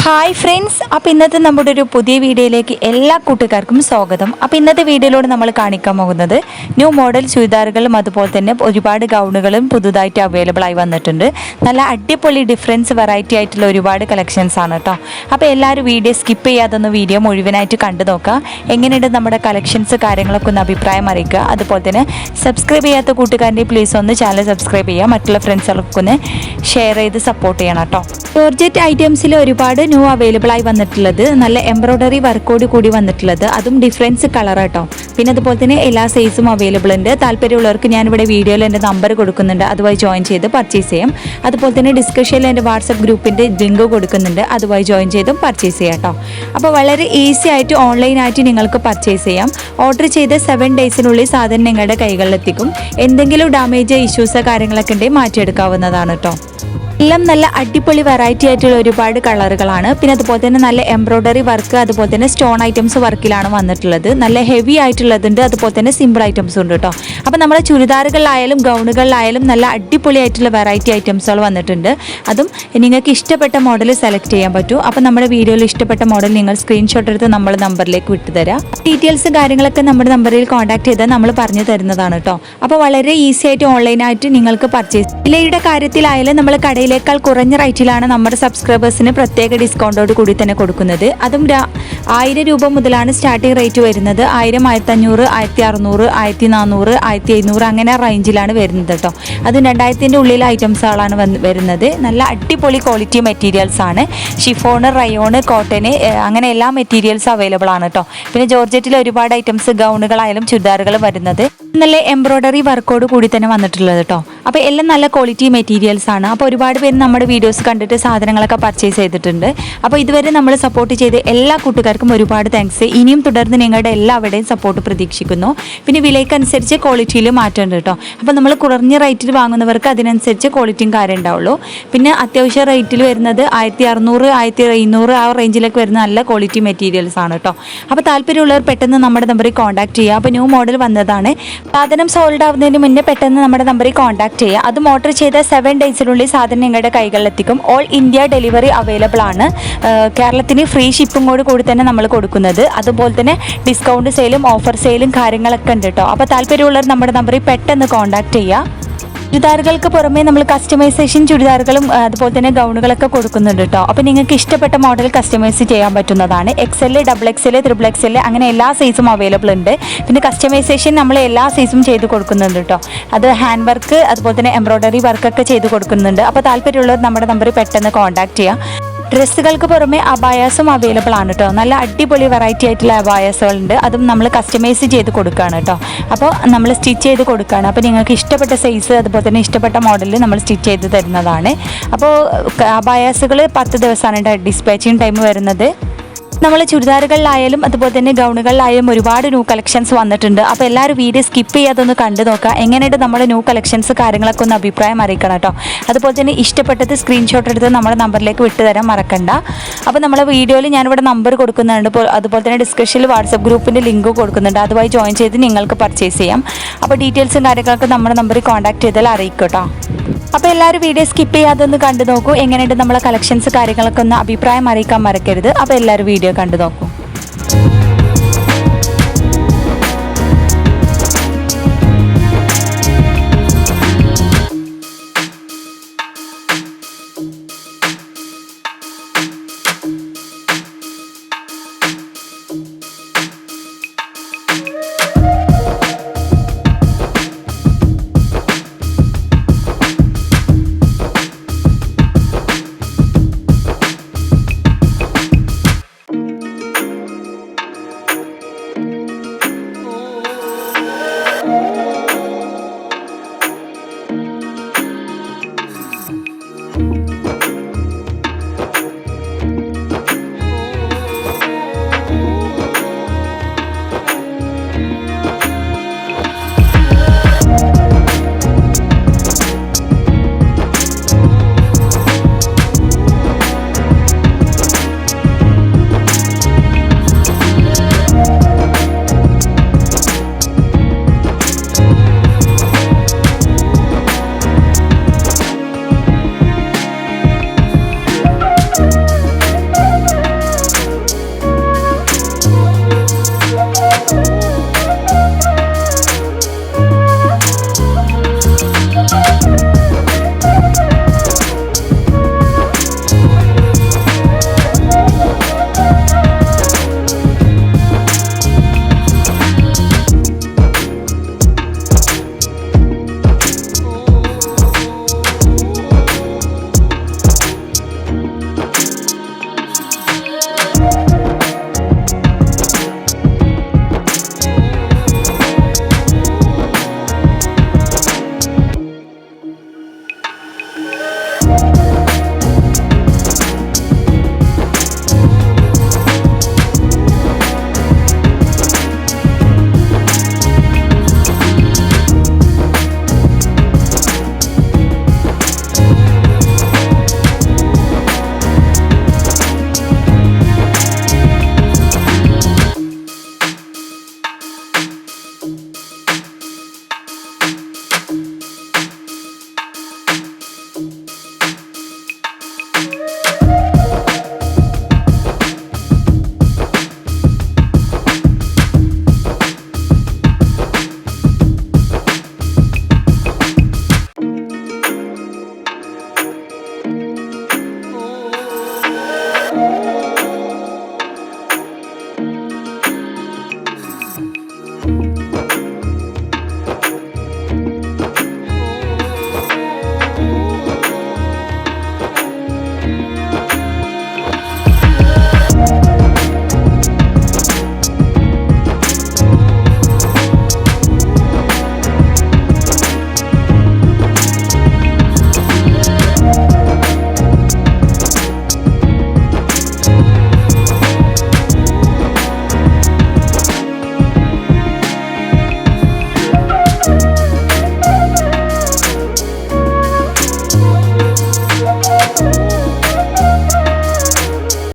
Hi friends, അപ്പോൾ ഇന്നത്തെ നമ്മുടെ ഒരു പുതിയ വീഡിയോയിലേക്ക് എല്ലാ കൂട്ടുകാർക്കും സ്വാഗതം. അപ്പോൾ ഇന്നത്തെ വീഡിയോയിലൂടെ നമ്മൾ കാണിക്കാൻ പോകുന്നത് ന്യൂ മോഡൽ ചുരിദാറുകളും അതുപോലെ തന്നെ ഒരുപാട് ഗൗണുകളും പുതുതായിട്ട് അവൈലബിൾ ആയി വന്നിട്ടുണ്ട്. നല്ല അടിപൊളി ഡിഫറൻസ് വെറൈറ്റി ആയിട്ടുള്ള ഒരുപാട് കളക്ഷൻസ് ആണ് കേട്ടോ. അപ്പോൾ എല്ലാവരും വീഡിയോ സ്കിപ്പ് ചെയ്യാതൊന്ന് വീഡിയോ മുഴുവനായിട്ട് കണ്ടു നോക്കുക. എങ്ങനെയുണ്ട് നമ്മുടെ കളക്ഷൻസ് കാര്യങ്ങളൊക്കെ ഒന്ന് അഭിപ്രായം അറിയിക്കുക. അതുപോലെ തന്നെ സബ്സ്ക്രൈബ് ചെയ്യാത്ത കൂട്ടുകാരുടെ പ്ലീസ് ഒന്ന് ചാനൽ സബ്സ്ക്രൈബ് ചെയ്യുക. മറ്റുള്ള ഫ്രണ്ട്സുകൾക്ക് ഒന്ന് ഷെയർ ചെയ്ത് സപ്പോർട്ട് ചെയ്യണം കേട്ടോ. ജോർജറ്റ് ഐറ്റംസിൽ ഒരുപാട് ന്യൂ അവൈലബിൾ ആയി വന്നിട്ടുള്ളത്, നല്ല എംബ്രോയ്ഡറി വർക്കോട് കൂടി വന്നിട്ടുള്ളത്, അതും ഡിഫറൻസ് കളർ കേട്ടോ. പിന്നെ അതുപോലെ തന്നെ എല്ലാ സൈസും അവൈലബിൾ ഉണ്ട്. താല്പര്യമുള്ളവർക്ക് ഞാനിവിടെ വീഡിയോയിൽ എൻ്റെ നമ്പർ കൊടുക്കുന്നുണ്ട്, അതുവഴി ജോയിൻ ചെയ്ത് പർച്ചേസ് ചെയ്യാം. അതുപോലെ തന്നെ ഡിസ്കഷനിൽ എൻ്റെ വാട്സപ്പ് ഗ്രൂപ്പിൻ്റെ ലിങ്ക് കൊടുക്കുന്നുണ്ട്, അതുവഴി ജോയിൻ ചെയ്തും പർച്ചേസ് ചെയ്യാം കേട്ടോ. അപ്പോൾ വളരെ ഈസി ആയിട്ട് ഓൺലൈനായിട്ട് നിങ്ങൾക്ക് പർച്ചേസ് ചെയ്യാം. ഓർഡർ ചെയ്ത് 7 ഡേയ്സിനുള്ളിൽ സാധനം നിങ്ങളുടെ കൈകളിലെത്തിക്കും. എന്തെങ്കിലും ഡാമേജ് ഇഷ്യൂസ് കാര്യങ്ങളൊക്കെ ഉണ്ടെങ്കിൽ മാറ്റിയെടുക്കാവുന്നതാണ് കേട്ടോ. എല്ലാം നല്ല അടിപൊളി വെറൈറ്റി ആയിട്ടുള്ള ഒരുപാട് കളറുകളാണ്. പിന്നെ അതുപോലെ തന്നെ നല്ല എംബ്രോയ്ഡറി വർക്ക്, അതുപോലെ തന്നെ സ്റ്റോൺ ഐറ്റംസ് വർക്കിലാണ് വന്നിട്ടുള്ളത്. നല്ല ഹെവി ആയിട്ടുള്ളതുണ്ട്, അതുപോലെ തന്നെ സിമ്പിൾ ഐറ്റംസും ഉണ്ട് കേട്ടോ. അപ്പോൾ നമ്മുടെ ചുരിദാറുകളിലായാലും ഗൗണുകളിലായാലും നല്ല അടിപൊളി ആയിട്ടുള്ള വെറൈറ്റി ഐറ്റംസുകൾ വന്നിട്ടുണ്ട്. അതും നിങ്ങൾക്ക് ഇഷ്ടപ്പെട്ട മോഡൽ സെലക്ട് ചെയ്യാൻ പറ്റും. അപ്പോൾ നമ്മുടെ വീഡിയോയിൽ ഇഷ്ടപ്പെട്ട മോഡൽ നിങ്ങൾ സ്ക്രീൻഷോട്ട് എടുത്ത് നമ്മൾ നമ്പറിലേക്ക് വിട്ടുതരാം. ഡീറ്റെയിൽസ് കാര്യങ്ങളൊക്കെ നമ്മുടെ നമ്പറിൽ കോൺടാക്ട് ചെയ്താൽ നമ്മൾ പറഞ്ഞു തരുന്നതാണ് കേട്ടോ. അപ്പോൾ വളരെ ഈസി ആയിട്ട് ഓൺലൈനായിട്ട് നിങ്ങൾക്ക് പർച്ചേസ്. വിലയുടെ കാര്യത്തിലായാലും നമ്മൾ കടയിലേക്കാൾ കുറഞ്ഞ റേറ്റിലാണ് നമ്മുടെ സബ്സ്ക്രൈബേഴ്സിന് പ്രത്യേക ഡിസ്കൗണ്ടോട് കൂടി തന്നെ കൊടുക്കുന്നത്. അതും 1000 രൂപ മുതലാണ് സ്റ്റാർട്ടിംഗ് റേറ്റ് വരുന്നത്. 1000, 1500, 1600, 1400, 1700 അങ്ങനെ റേഞ്ചിലാണ് വരുന്നത് കേട്ടോ. അത് 2000-ൻ്റെ ഉള്ളിൽ ഐറ്റംസുകളാണ് വരുന്നത്. നല്ല അടിപൊളി ക്വാളിറ്റി മെറ്റീരിയൽസ് ആണ്. ഷിഫോണ്, റയോണ്, കോട്ടന് അങ്ങനെ എല്ലാ മെറ്റീരിയൽസ് അവൈലബിൾ ആണ് കേട്ടോ. പിന്നെ ജോർജറ്റിൽ ഒരുപാട് ഐറ്റംസ് ഗൗണുകളായാലും ചുരിദാറുകൾ വരുന്നത് നല്ല എംബ്രോയ്ഡറി വർക്കോട് കൂടി തന്നെ വന്നിട്ടുള്ളത് കേട്ടോ. അപ്പോൾ എല്ലാം നല്ല ക്വാളിറ്റി മെറ്റീരിയൽസ് ആണ്. അപ്പോൾ ഒരുപാട് പേര് നമ്മുടെ വീഡിയോസ് കണ്ടിട്ട് സാധനങ്ങളൊക്കെ പർച്ചേസ് ചെയ്തിട്ടുണ്ട്. അപ്പോൾ ഇതുവരെ നമ്മൾ സപ്പോർട്ട് ചെയ്ത് എല്ലാ കൂട്ടുകാർക്കും ഒരുപാട് താങ്ക്സ്. ഇനിയും തുടർന്ന് നിങ്ങളുടെ എല്ലാവരുടെയും സപ്പോർട്ട് പ്രതീക്ഷിക്കുന്നു. പിന്നെ വിലയ്ക്കനുസരിച്ച് ക്വാളിറ്റിയിൽ മാറ്റമുണ്ട് കേട്ടോ. അപ്പോൾ നമ്മൾ കുറഞ്ഞ റേറ്റിൽ വാങ്ങുന്നവർക്ക് അതിനനുസരിച്ച് ക്വാളിറ്റിയും കാര്യം ഉണ്ടാവുള്ളൂ. പിന്നെ അത്യാവശ്യം റേറ്റിൽ വരുന്നത് 1600, 1700 ആ റേഞ്ചിലേക്ക് വരുന്ന നല്ല ക്വാളിറ്റി മെറ്റീരിയൽസ് ആണ് കേട്ടോ. അപ്പോൾ താല്പര്യമുള്ളവർ പെട്ടെന്ന് നമ്മുടെ നമ്പറിൽ കോൺടാക്ട് ചെയ്യുക. അപ്പോൾ ന്യൂ മോഡൽ വന്നതാണ്. സാധനം സോൾഡ് ആവുന്നതിന് മുന്നേ പെട്ടെന്ന് നമ്മുടെ നമ്പറിൽ കോൺടാക്ട് ചെയ്യുക. അത് ഓർഡർ ചെയ്ത 7 ഡേയ്സിനുള്ളിൽ സാധനം നിങ്ങളുടെ കൈകളിലെത്തിക്കും. ഓൾ ഇന്ത്യ ഡെലിവറി അവൈലബിൾ ആണ്. കേരളത്തിന് ഫ്രീ ഷിപ്പിങ്ങോട് കൂടി തന്നെ നമ്മൾ കൊടുക്കുന്നത്. അതുപോലെ തന്നെ ഡിസ്കൗണ്ട് സെയിലും ഓഫർ സെയിലും കാര്യങ്ങളൊക്കെ ഉണ്ട് കേട്ടോ. അപ്പോൾ താല്പര്യമുള്ളവർ നമ്മുടെ നമ്പറിൽ പെട്ടെന്ന് കോൺടാക്ട് ചെയ്യുക. ചുരിദാറുകൾക്ക് പുറമേ നമ്മൾ കസ്റ്റമൈസേഷൻ ചുരിദാറുകളും അതുപോലെ തന്നെ ഗൗണുകളൊക്കെ കൊടുക്കുന്നുണ്ട് കേട്ടോ. അപ്പോൾ നിങ്ങൾക്ക് ഇഷ്ടപ്പെട്ട മോഡൽ കസ്റ്റമൈസ് ചെയ്യാൻ പറ്റുന്നതാണ്. XL, XXL, XXL അങ്ങനെ എല്ലാ സൈസും അവൈലബിൾ ഉണ്ട്. പിന്നെ കസ്റ്റമൈസേഷൻ നമ്മൾ എല്ലാ സൈസും ചെയ്ത് കൊടുക്കുന്നുണ്ട് കേട്ടോ. അത് ഹാൻഡ് വർക്ക് അതുപോലെ തന്നെ എംബ്രോയ്ഡറി വർക്കൊക്കെ ചെയ്ത് കൊടുക്കുന്നുണ്ട്. അപ്പോൾ താല്പര്യമുള്ളവർ നമ്മുടെ നമ്പറിൽ പെട്ടെന്ന് കോൺടാക്ട് ചെയ്യുക. ഡ്രസ്സുകൾക്ക് പുറമെ അബായാസും അവൈലബിൾ ആണ് കേട്ടോ. നല്ല അടിപൊളി വെറൈറ്റി ആയിട്ടുള്ള അബായാസുകളുണ്ട്. അതും നമ്മൾ കസ്റ്റമൈസ് ചെയ്ത് കൊടുക്കുകയാണ് കേട്ടോ. അപ്പോൾ നമ്മൾ സ്റ്റിച്ച് ചെയ്ത് കൊടുക്കുകയാണ്. അപ്പോൾ നിങ്ങൾക്ക് ഇഷ്ടപ്പെട്ട സൈസ് അതുപോലെ തന്നെ ഇഷ്ടപ്പെട്ട മോഡലിൽ നമ്മൾ സ്റ്റിച്ച് ചെയ്ത് തരുന്നതാണ്. അപ്പോൾ അബായാസുകൾ 10 ദിവസമാണ് ഡിസ്പാച്ചിങ് ടൈം വരുന്നത്. നമ്മൾ ചുരിദാറുകളിലായാലും അതുപോലെ തന്നെ ഗൗണുകളിലായാലും ഒരുപാട് ന്യൂ കളക്ഷൻസ് വന്നിട്ടുണ്ട്. അപ്പോൾ എല്ലാവരും വീഡിയോ സ്കിപ്പ് ചെയ്യാതൊന്ന് കണ്ടു നോക്കുക. എങ്ങനെയുണ്ട് നമ്മുടെ ന്യൂ കളക്ഷൻസ് കാര്യങ്ങളൊക്കെ ഒന്ന് അഭിപ്രായം അറിയിക്കണം കേട്ടോ. അതുപോലെ തന്നെ ഇഷ്ടപ്പെട്ടത് സ്ക്രീൻഷോട്ട് എടുത്ത് നമ്മുടെ നമ്പറിലേക്ക് വിട്ടുതരാൻ മറക്കണ്ട. അപ്പോൾ നമ്മളെ വീഡിയോയിൽ ഞാനിവിടെ നമ്പർ കൊടുക്കുന്നുണ്ട്. അതുപോലെ തന്നെ ഡിസ്കഷനിൽ വാട്സപ്പ് ഗ്രൂപ്പിൻ്റെ ലിങ്ക് കൊടുക്കുന്നുണ്ട്, അതുവഴി ജോയിൻ ചെയ്ത് നിങ്ങൾക്ക് പർച്ചേസ് ചെയ്യാം. അപ്പോൾ ഡീറ്റെയിൽസും കാര്യങ്ങളൊക്കെ നമ്മുടെ നമ്പറിൽ കോൺടാക്ട് ചെയ്താൽ അറിയിക്കും കേട്ടോ. അപ്പോൾ എല്ലാവരും വീഡിയോ സ്കിപ്പ് ചെയ്യാതെ ഒന്ന് കണ്ടു നോക്കൂ. എങ്ങനെയുണ്ട് നമ്മളെ കളക്ഷൻസ് കാര്യങ്ങളൊക്കെ ഒന്ന് അഭിപ്രായം അറിയിക്കാൻ മറക്കരുത്. അപ്പോൾ എല്ലാവരും വീഡിയോ കണ്ടു നോക്കൂ.